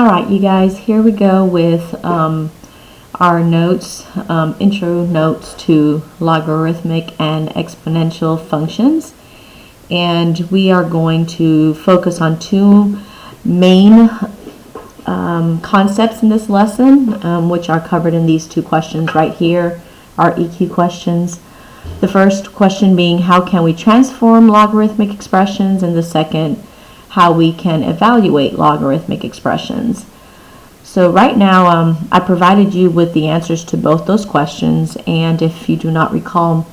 Alright, you guys, here we go with our notes, intro notes to logarithmic and exponential functions. And we are going to focus on two main concepts in this lesson, which are covered in these two questions right here, our EQ questions. The first question being, how can we transform logarithmic expressions? And the second, how we can evaluate logarithmic expressions. So right now I provided you with the answers to both those questions, and if you do not recall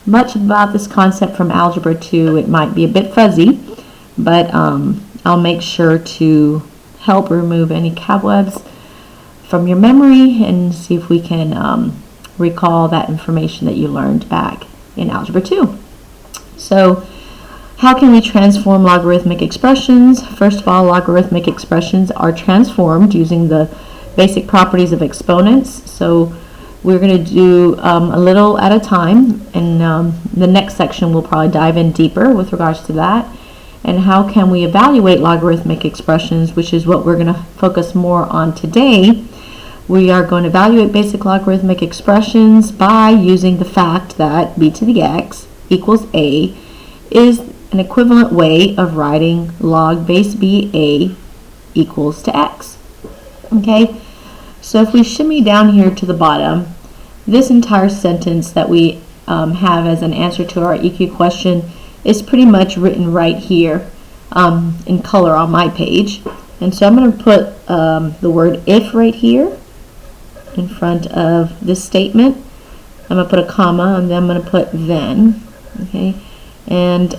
much about this concept from Algebra 2, it might be a bit fuzzy, but I'll make sure to help remove any cobwebs from your memory and see if we can recall that information that you learned back in Algebra 2. So how can we transform logarithmic expressions? First of all, logarithmic expressions are transformed using the basic properties of exponents. So we're going to do a little at a time, and the next section we'll probably dive in deeper with regards to that. And how can we evaluate logarithmic expressions, which is what we're going to focus more on today. We are going to evaluate basic logarithmic expressions by using the fact that b to the x equals a is an equivalent way of writing log base ba equals to x. Okay, so if we shimmy down here to the bottom, this entire sentence that we have as an answer to our EQ question is pretty much written right here in color on my page. And so I'm going to put the word if right here in front of this statement. I'm going to put a comma, and then I'm going to put then. Okay, and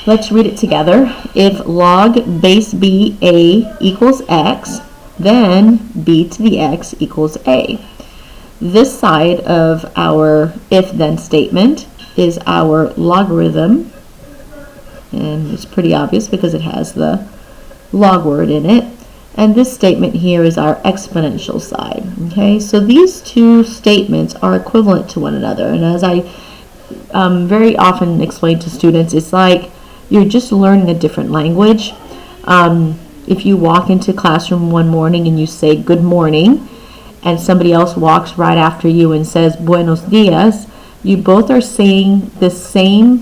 let's read it together. If log base b a equals x, then b to the x equals a. This side of our if-then statement is our logarithm, and it's pretty obvious because it has the log word in it. And this statement here is our exponential side. Okay, so these two statements are equivalent to one another, and as I very often explain to students, it's like you're just learning a different language. If you walk into classroom one morning and you say good morning, and somebody else walks right after you and says buenos dias, you both are saying the same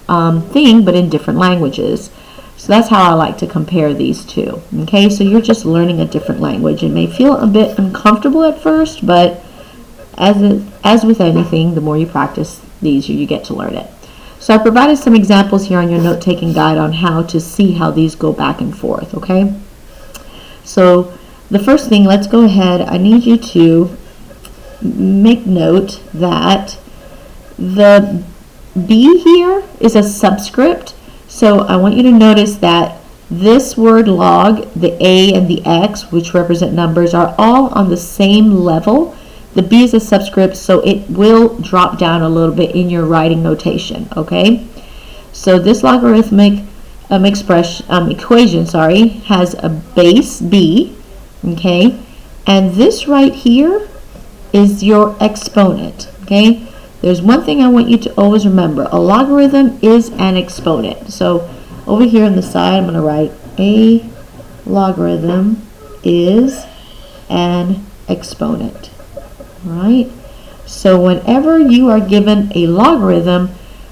thing but in different languages. So that's how I like to compare these two. Okay, so you're just learning a different language. It may feel a bit uncomfortable at first, but as with anything, the more you practice, the easier you get to learn it. So I provided some examples here on your note-taking guide on how to see how these go back and forth, okay? So the first thing, let's go ahead. I need you to make note that the b here is a subscript. So I want you to notice that this word log, the a and the x, which represent numbers, are all on the same level. The b is a subscript, so it will drop down a little bit in your writing notation, okay? So this logarithmic equation, has a base b, okay? And this right here is your exponent, okay? There's one thing I want you to always remember. A logarithm is an exponent. So over here on the side, I'm going to write a logarithm is an exponent. All right? So whenever you are given a logarithm,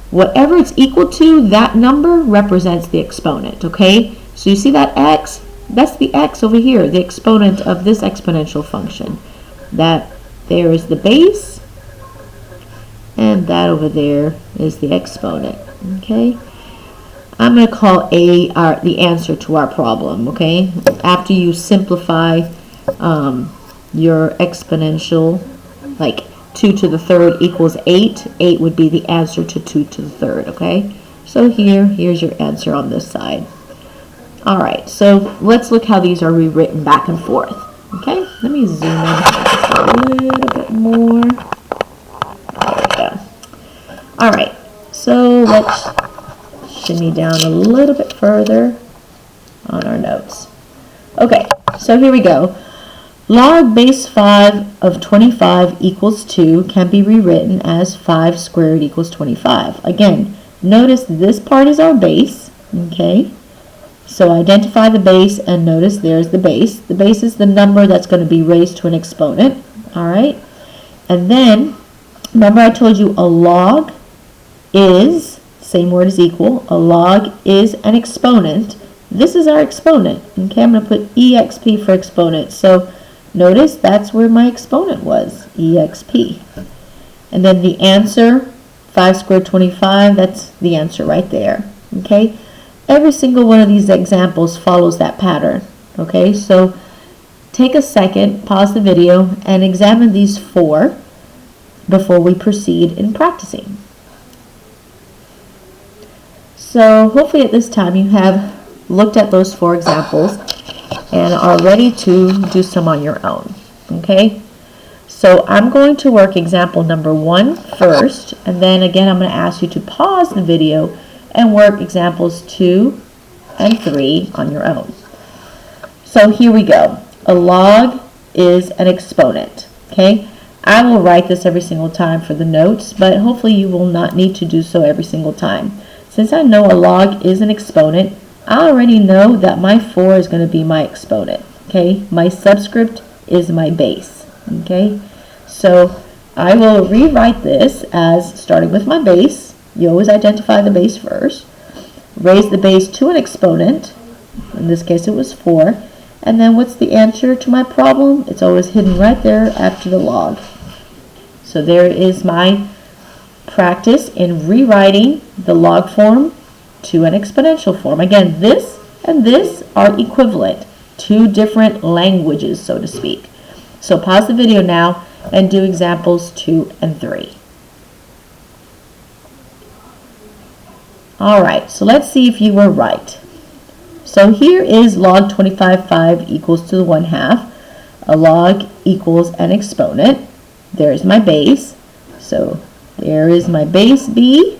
whatever it's equal to, that number represents the exponent. Okay? So you see that x? That's the x over here, the exponent of this exponential function. That there is the base, and that over there is the exponent. Okay, I'm going to call a the answer to our problem. Okay, after you simplify your exponential, like 2 to the third equals 8, 8 would be the answer to 2 to the third. Okay, so here's your answer on this side. All right, so let's look how these are rewritten back and forth. Okay, let me zoom in just a little bit more. All right, so let's shimmy down a little bit further on our notes. Okay, so here we go. Log base 5 of 25 equals 2 can be rewritten as 5 squared equals 25. Again, notice this part is our base, okay? So identify the base, and notice there's the base. The base is the number that's going to be raised to an exponent. All right. And then, remember I told you a log is, same word as equal, a log is an exponent. This is our exponent. Okay, I'm going to put exp for exponent. So notice that's where my exponent was, exp. And then the answer, 5 squared 25, that's the answer right there. Okay. Every single one of these examples follows that pattern. Okay, so take a second, pause the video, and examine these 4 before we proceed in practicing. So hopefully at this time you have looked at those 4 examples and are ready to do some on your own. Okay, so I'm going to work example number 1 first, and then again I'm going to ask you to pause the video and work examples 2 and 3 on your own. So here we go. A log is an exponent. Okay, I will write this every single time for the notes, but hopefully you will not need to do so every single time. Since I know a log is an exponent, I already know that my 4 is going to be my exponent. Okay, my subscript is my base. Okay, so I will rewrite this as starting with my base. You always identify the base first. Raise the base to an exponent. In this case it was 4. And then what's the answer to my problem? It's always hidden right there after the log. So there is my practice in rewriting the log form to an exponential form. Again, this and this are equivalent. 2 different languages, so to speak. So pause the video now and do examples 2 and 3. Alright, so let's see if you were right. So here is log 25/5 equals to the 1/2. A log equals an exponent. There's my base. So there is my base b.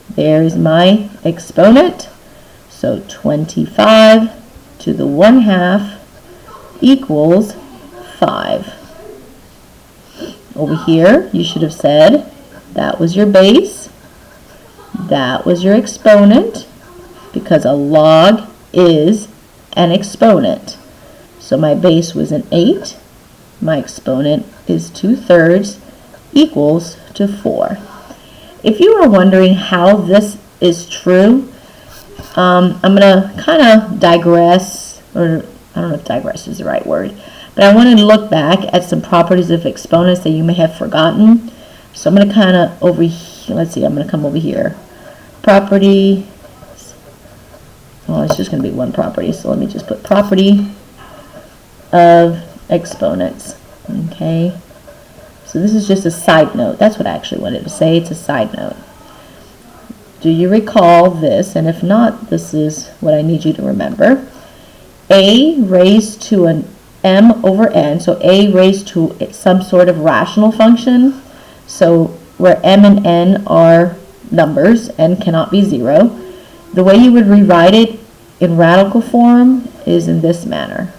There's my exponent. So 25 to the 1/2 equals 5. Over here, you should have said that was your base. That was your exponent, because a log is an exponent. So my base was an 8. My exponent is 2/3 equals to 4. If you are wondering how this is true, I'm going to kind of digress, or I don't know if digress is the right word, but I want to look back at some properties of exponents that you may have forgotten. So I'm going to kind of over here, let's see, I'm going to come over here. Property, well, it's just going to be one property, so let me just put property of exponents. Okay, so this is just a side note. That's what I actually wanted to say. It's a side note. Do you recall this? And if not, this is what I need you to remember. A raised to an m over n, so a raised to some sort of rational function, so where m and n are numbers, n cannot be 0. The way you would rewrite it in radical form is in this manner.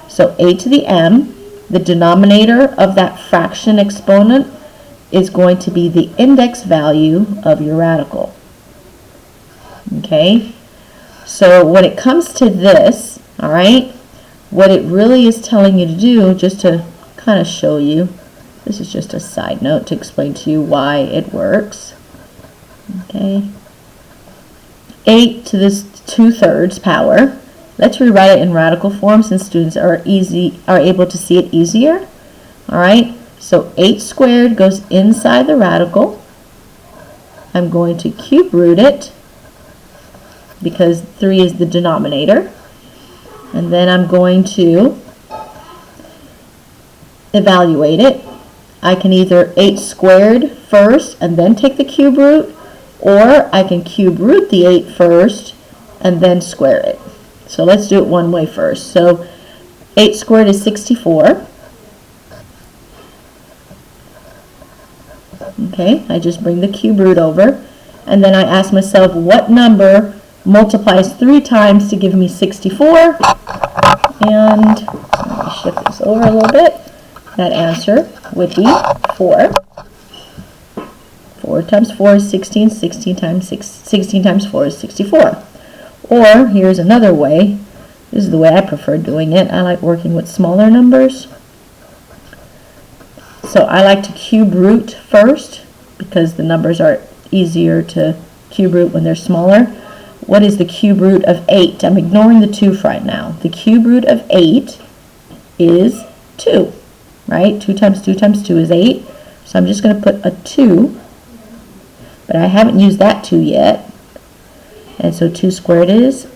So a to the m, the denominator of that fraction exponent is going to be the index value of your radical. Okay, so when it comes to this, all right, what it really is telling you to do, just to kind of show you, this is just a side note to explain to you why it works. Okay, 8 to this 2/3 power. Let's rewrite it in radical form since students are able to see it easier. All right, so 8 squared goes inside the radical. I'm going to cube root it because 3 is the denominator. And then I'm going to evaluate it. I can either 8 squared first and then take the cube root, or I can cube root the 8 first and then square it. So let's do it one way first. So 8 squared is 64. Okay, I just bring the cube root over, and then I ask myself what number multiplies 3 times to give me 64. And let me shift this over a little bit. That answer would be 4. 4 times 4 is 16. 16 times 4 is 64. Or here's another way. This is the way I prefer doing it. I like working with smaller numbers. So I like to cube root first because the numbers are easier to cube root when they're smaller. What is the cube root of 8? I'm ignoring the 2 for right now. The cube root of 8 is 2, right? 2 times 2 times 2 is 8. So I'm just going to put a 2, but I haven't used that 2 yet. And so 2 squared is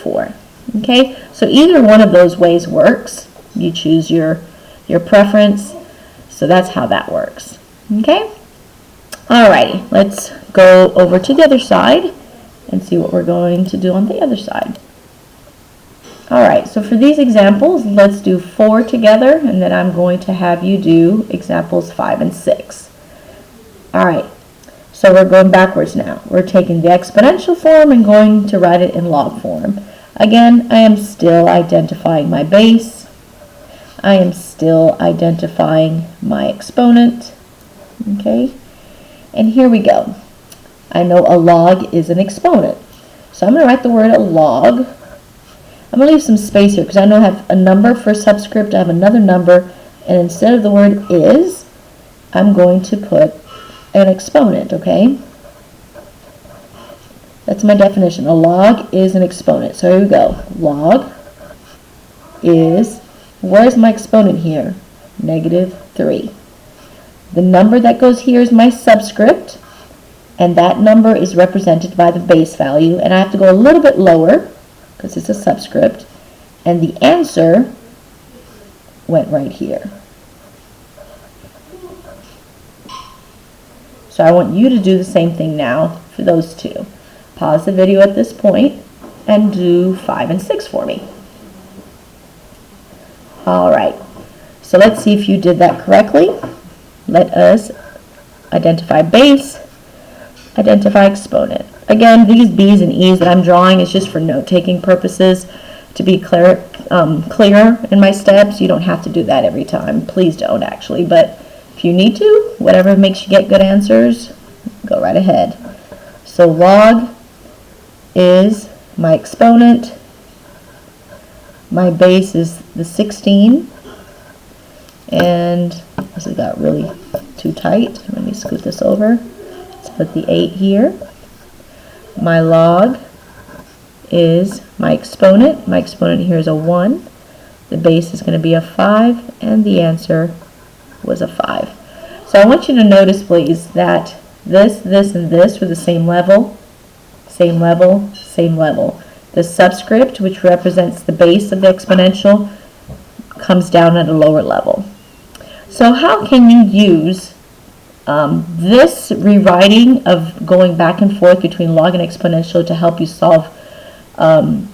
4. Okay, so either one of those ways works. You choose your preference. So that's how that works. Okay? Alrighty, let's go over to the other side and see what we're going to do on the other side. Alright, so for these examples, let's do 4 together, and then I'm going to have you do examples 5 and 6. Alright, so we're going backwards now. We're taking the exponential form and going to write it in log form. Again, I am still identifying my base. I am still identifying my exponent. Okay, and here we go. I know a log is an exponent. So I'm going to write the word a log. I'm going to leave some space here because I know I have a number for a subscript. I have another number, and instead of the word is, I'm going to put an exponent, okay? That's my definition. A log is an exponent. So here we go. Log is, where's my exponent here? -3. The number that goes here is my subscript, and that number is represented by the base value, and I have to go a little bit lower because it's a subscript, and the answer went right here. So I want you to do the same thing now for those two. Pause the video at this point and do 5 and 6 for me. Alright, so let's see if you did that correctly. Let us identify base, identify exponent. Again, these B's and E's that I'm drawing is just for note-taking purposes to be clearer in my steps. You don't have to do that every time. Please don't, actually. But if you need to, whatever makes you get good answers, go right ahead. So log is my exponent. My base is the 16. And this has got really too tight. Let me scoot this over. Let's put the 8 here. My log is my exponent. My exponent here is a 1. The base is going to be a 5, and the answer was a 5. So I want you to notice, please, that this, and this were the same level, same level, same level. The subscript, which represents the base of the exponential, comes down at a lower level. So how can you use this rewriting of going back and forth between log and exponential to help you solve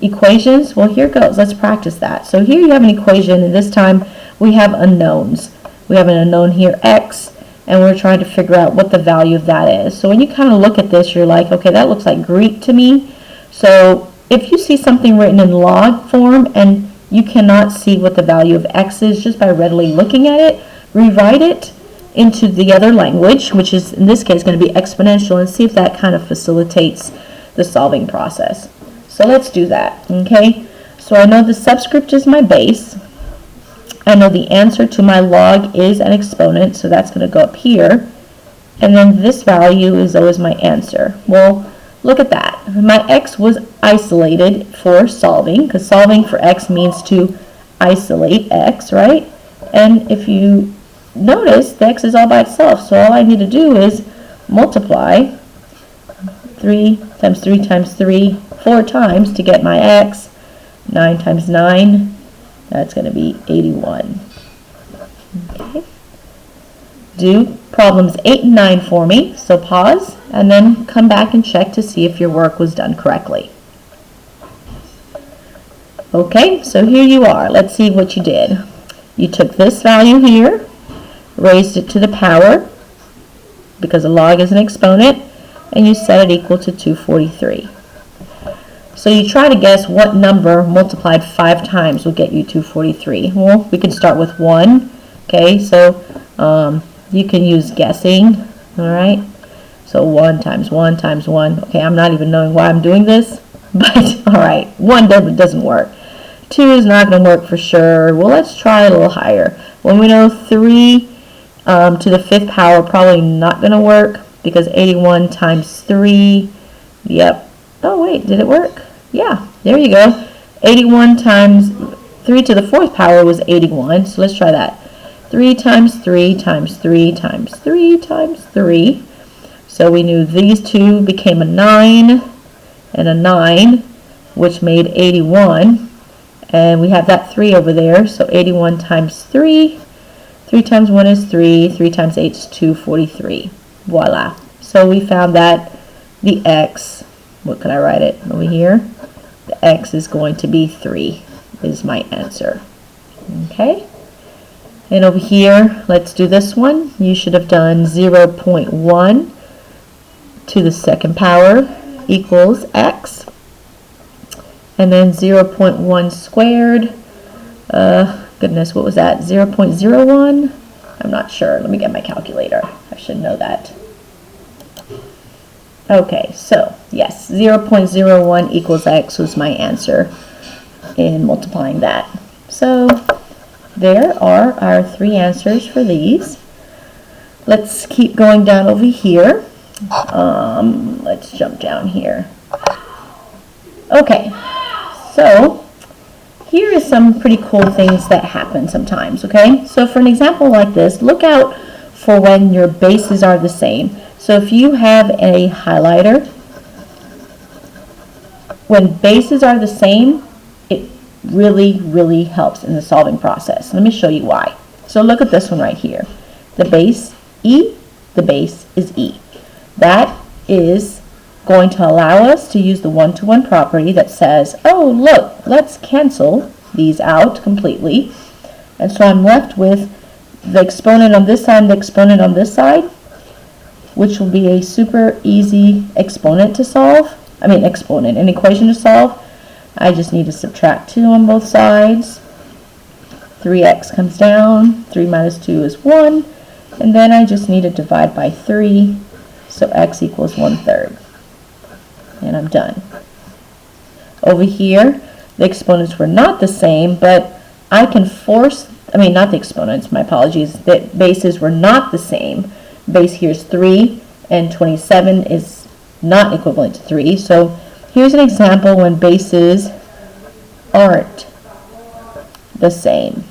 equations? Well, here goes. Let's practice that. So here you have an equation, and this time we have unknowns. We have an unknown here, x, and we're trying to figure out what the value of that is. So when you kind of look at this, you're like, okay, that looks like Greek to me. So if you see something written in log form and you cannot see what the value of x is just by readily looking at it, rewrite it into the other language, which is in this case going to be exponential, and see if that kind of facilitates the solving process. So let's do that, okay? So I know the subscript is my base. I know the answer to my log is an exponent, so that's going to go up here. And then this value is always my answer. Well, look at that. My x was isolated for solving, because solving for x means to isolate x, right? And if you notice, the x is all by itself, so all I need to do is multiply 3 times 3 times 3 4 times to get my x. 9 times 9, that's going to be 81. Okay. Do problems 8 and 9 for me, so pause and then come back and check to see if your work was done correctly. Okay, so here you are. Let's see what you did. You took this value here, raised it to the power, because a log is an exponent, and you set it equal to 243. So you try to guess what number multiplied 5 times will get you 243. Well, we can start with 1. Okay, so you can use guessing. All right, so 1 times 1 times 1. Okay, I'm not even knowing why I'm doing this. But all right, 1 doesn't work. 2 is not going to work for sure. Well, let's try a little higher. Well, we know 3 to the 5th power probably not going to work, because 81 times 3, yep. Oh wait, did it work? Yeah, there you go. 81 times 3 to the 4th power was 81, so let's try that. 3 times 3 times 3 times 3 times 3. So we knew these two became a 9 and a 9, which made 81. And we have that 3 over there, so 81 times 3. 3 times 1 is 3. 3 times 8 is 243. Voila. So we found that the x, what can I write it over here? The x is going to be 3, is my answer. Okay? And over here, let's do this one. You should have done 0.1 to the 2nd power equals x. And then 0.1 squared. Goodness, what was that? 0.01? I'm not sure. Let me get my calculator. I should know that. Okay, so yes, 0.01 equals x was my answer in multiplying that. So there are our 3 answers for these. Let's keep going down over here. Let's jump down here. Okay, so here is some pretty cool things that happen sometimes, okay? So for an example like this, look out for when your bases are the same. So if you have a highlighter, when bases are the same, it really helps in the solving process. Let me show you why. So look at this one right here. The base E, the base is E. That is going to allow us to use the one-to-one property that says, oh look, let's cancel these out completely. And so I'm left with the exponent on this side and the exponent on this side, which will be a super easy exponent to solve. I mean exponent, an equation to solve. I just need to subtract 2 on both sides. 3x comes down, 3 minus 2 is 1, and then I just need to divide by 3, so x equals 1/3. And I'm done. Over here, the exponents were not the same, but I can not the exponents, my apologies, the bases were not the same. Base here is 3, and 27 is not equivalent to 3. So here's an example when bases aren't the same.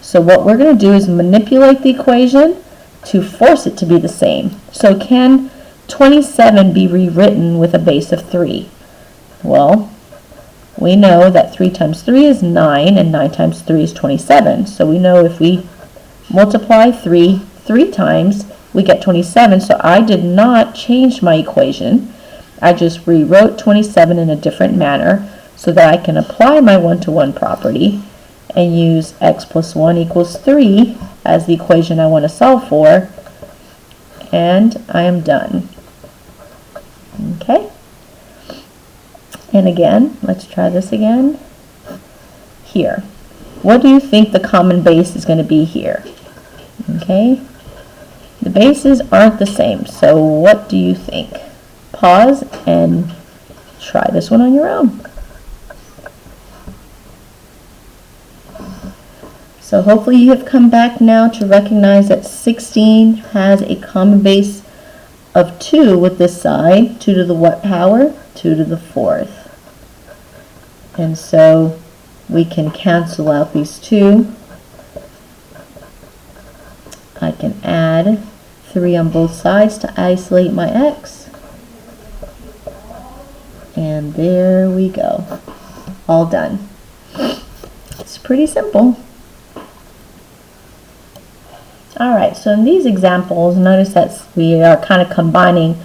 So what we're going to do is manipulate the equation to force it to be the same. So can 27 be rewritten with a base of 3? Well, we know that 3 times 3 is 9, and 9 times 3 is 27. So we know if we multiply 3 times, we get 27. So I did not change my equation. I just rewrote 27 in a different manner so that I can apply my one-to-one property and use x plus 1 equals 3 as the equation I want to solve for, and I am done. Okay? And again, let's try this again. Here. What do you think the common base is going to be here? Okay? The bases aren't the same, so what do you think? Pause and try this one on your own. So hopefully you have come back now to recognize that 16 has a common base of 2 with this side. 2 to the what power? 2 to the 4th. And so we can cancel out these 2. I can add 3 on both sides to isolate my x. And there we go. All done. It's pretty simple. Alright, so in these examples, notice that we are kind of combining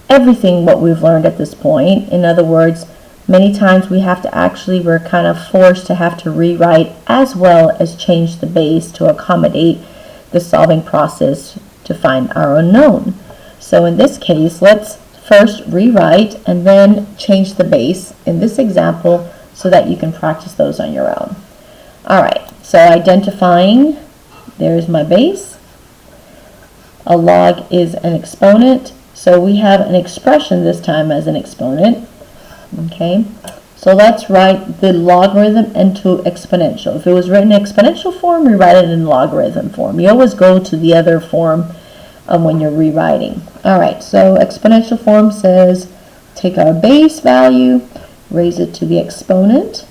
everything what we've learned at this point. In other words, many times we're kind of forced to have to rewrite as well as change the base to accommodate the solving process to find our unknown. So in this case, let's first rewrite and then change the base in this example so that you can practice those on your own. Alright, so identifying, there's my base. A log is an exponent, so we have an expression this time as an exponent. Okay, so let's write the logarithm into exponential. If it was written in exponential form, we write it in logarithm form. You always go to the other form when you're rewriting. All right, so exponential form says take our base value, raise it to the exponent.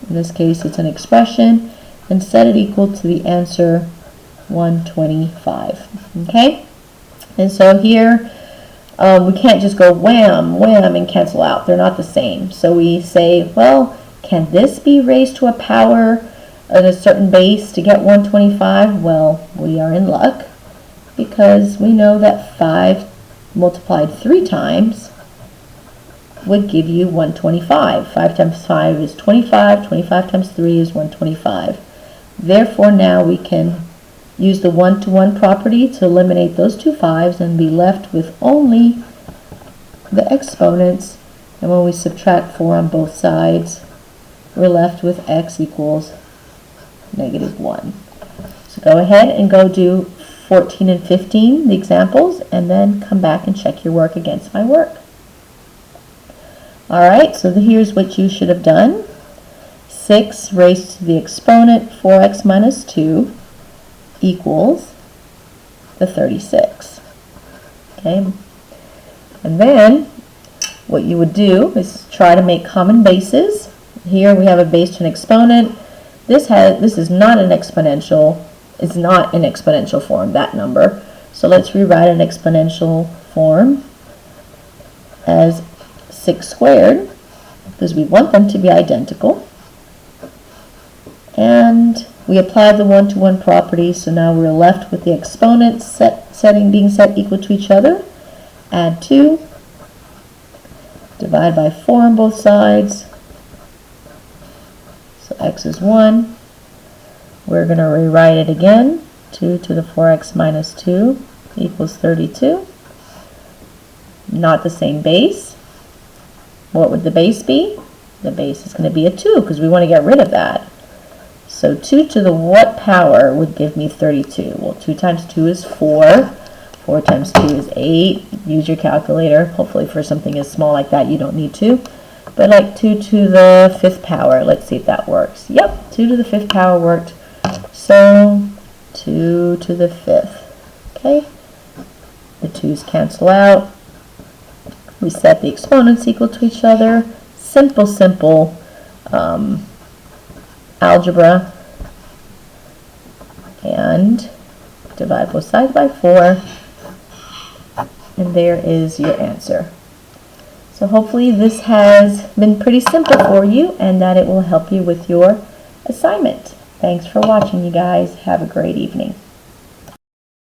In this case, it's an expression, and set it equal to the answer 125. Okay, and so here we can't just go wham, wham, and cancel out. They're not the same. So we say, well, can this be raised to a power at a certain base to get 125? Well, we are in luck because we know that 5 multiplied 3 times would give you 125. 5 times 5 is 25. 25 times 3 is 125. Therefore, now we can use the one-to-one property to eliminate those two 5s and be left with only the exponents. And when we subtract 4 on both sides, we're left with x equals -1. So go ahead and go do 14 and 15, the examples, and then come back and check your work against my work. All right, so here's what you should have done. 6 raised to the exponent 4x minus 2 equals the 36. Okay, and then what you would do is try to make common bases. Here we have a base to an exponent. This is not an exponential. It's not in exponential form, that number. So let's rewrite an exponential form as 6 squared because we want them to be identical. And we apply the one-to-one property, so now we're left with the exponents being set equal to each other. Add 2, divide by 4 on both sides, so x is 1. We're going to rewrite it again. 2 to the 4x minus 2 equals 32. Not the same base. What would the base be? The base is going to be a 2 because we want to get rid of that. So 2 to the what power would give me 32? Well, 2 times 2 is 4. 4 times 2 is 8. Use your calculator. Hopefully for something as small like that you don't need to. But like 2 to the 5th power, let's see if that works. Yep, 2 to the 5th power worked. So 2 to the 5th. Okay, the 2's cancel out. We set the exponents equal to each other. Simple algebra, and divide both sides by 4, and there is your answer. So hopefully this has been pretty simple for you and that it will help you with your assignment. Thanks for watching, you guys. Have a great evening.